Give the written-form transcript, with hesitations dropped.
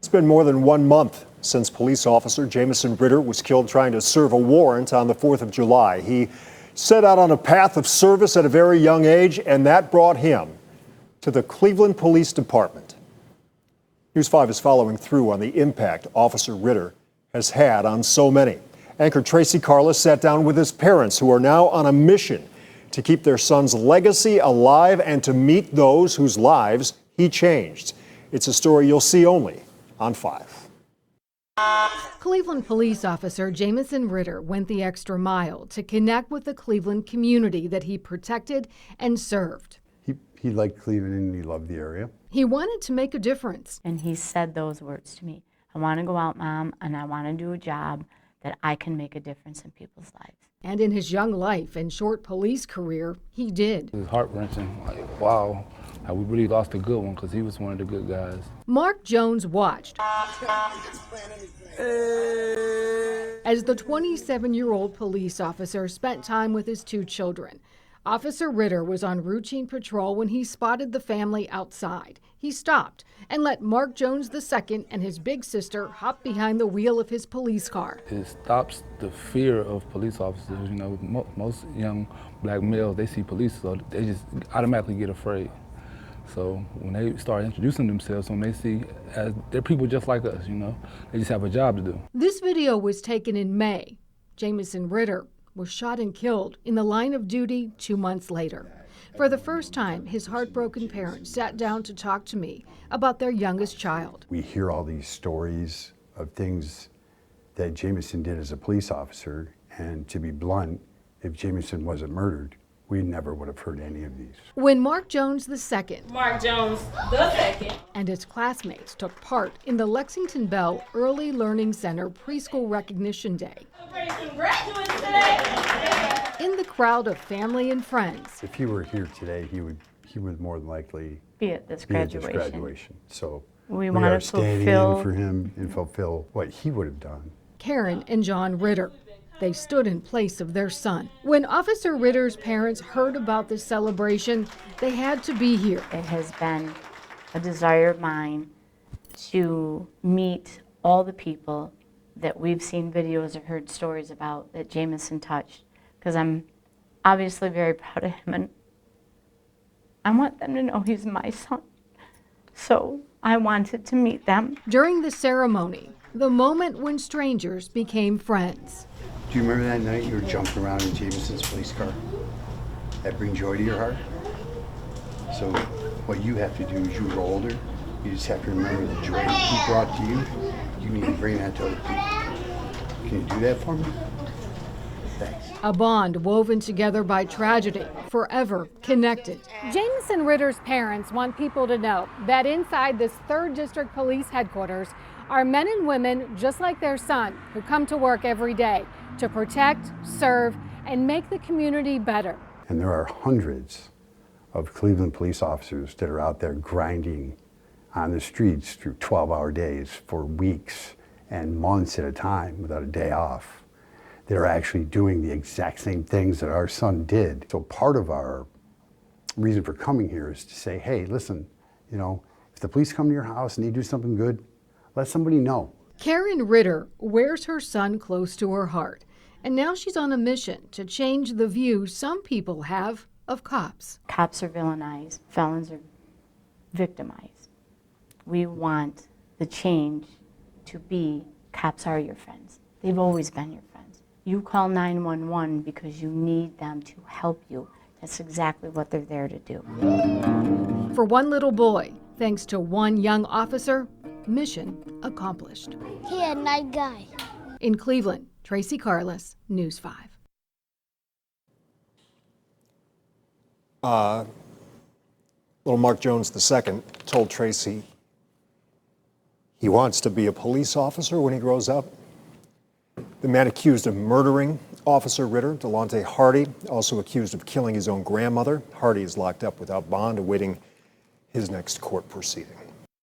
It's been more than 1 month since police officer Jamieson Ritter was killed trying to serve a warrant on the 4th of July. He set out on a path of service at a very young age, and that brought him to the Cleveland Police Department. News 5 is following through on the impact Officer Ritter has had on so many. Anchor Tracy Carla sat down with his parents, who are now on a mission to keep their son's legacy alive and to meet those whose lives he changed. It's a story you'll see only on 5. Cleveland Police Officer Jamieson Ritter went the extra mile to connect with the Cleveland community that he protected and served. He liked Cleveland and he loved the area. He wanted to make a difference. And he said those words to me: "I want to go out, Mom, and I want to do a job that I can make a difference in people's lives." And in his young life and short police career, he did. It was heart-wrenching. Like, wow, we really lost a good one because he was one of the good guys. Mark Jones watched as the 27-year-old police officer spent time with his 2 children. Officer Ritter was on routine patrol when he spotted the family outside. He stopped and let Mark Jones II and his big sister hop behind the wheel of his police car. It stops the fear of police officers. You know, most young black males, they see police, so they just automatically get afraid. So when they start introducing themselves, when they see they're people just like us, you know, they just have a job to do. This video was taken in May. Jamieson Ritter was shot and killed in the line of duty 2 months later. For the first time, his heartbroken parents sat down to talk to me about their youngest child. We hear all these stories of things that Jamieson did as a police officer, and to be blunt, if Jamieson wasn't murdered, we never would have heard any of these. When Mark Jones II and his classmates took part in the Lexington Bell Early Learning Center Preschool Recognition Day, in the crowd of family and friends, If he were here today, he would more than likely Be at this be at this graduation. graduation. So We we want are to standing fulfill in for him and fulfill what he would have done. Karen and John Ritter. They stood in place of their son. When Officer Ritter's parents heard about this celebration, they had to be here. It has been a desire of mine to meet all the people that we've seen videos or heard stories about that Jamieson touched, because I'm obviously very proud of him, and I want them to know he's my son. So I wanted to meet them. During the ceremony, the moment when strangers became friends. Do you remember that night you were jumping around in Jamieson's police car? That bring joy to your heart? So what you have to do as you grow older, you just have to remember the joy that he brought to you. You need to bring that to other people. Can you do that for me? Thanks. A bond woven together by tragedy, forever connected. Jamieson Ritter's parents want people to know that inside this 3rd District Police Headquarters are men and women just like their son who come to work every day to protect, serve, and make the community better. And there are hundreds of Cleveland police officers that are out there grinding on the streets through 12-hour days for weeks and months at a time without a day off. They're actually doing the exact same things that our son did. So part of our reason for coming here is to say, hey, listen, you know, if the police come to your house and they do something good, let somebody know. Karen Ritter wears her son close to her heart, and now she's on a mission to change the view some people have of cops. Cops are villainized, felons are victimized. We want the change to be cops are your friends. They've always been your friends. You call 911 because you need them to help you. That's exactly what they're there to do. For one little boy, thanks to one young officer, mission accomplished. He a nice guy. In Cleveland, Tracy Carlis, News 5. Little Mark Jones II told Tracy he wants to be a police officer when he grows up. The man accused of murdering Officer Ritter, Delante Hardy, also accused of killing his own grandmother. Hardy is locked up without bond, awaiting his next court proceeding.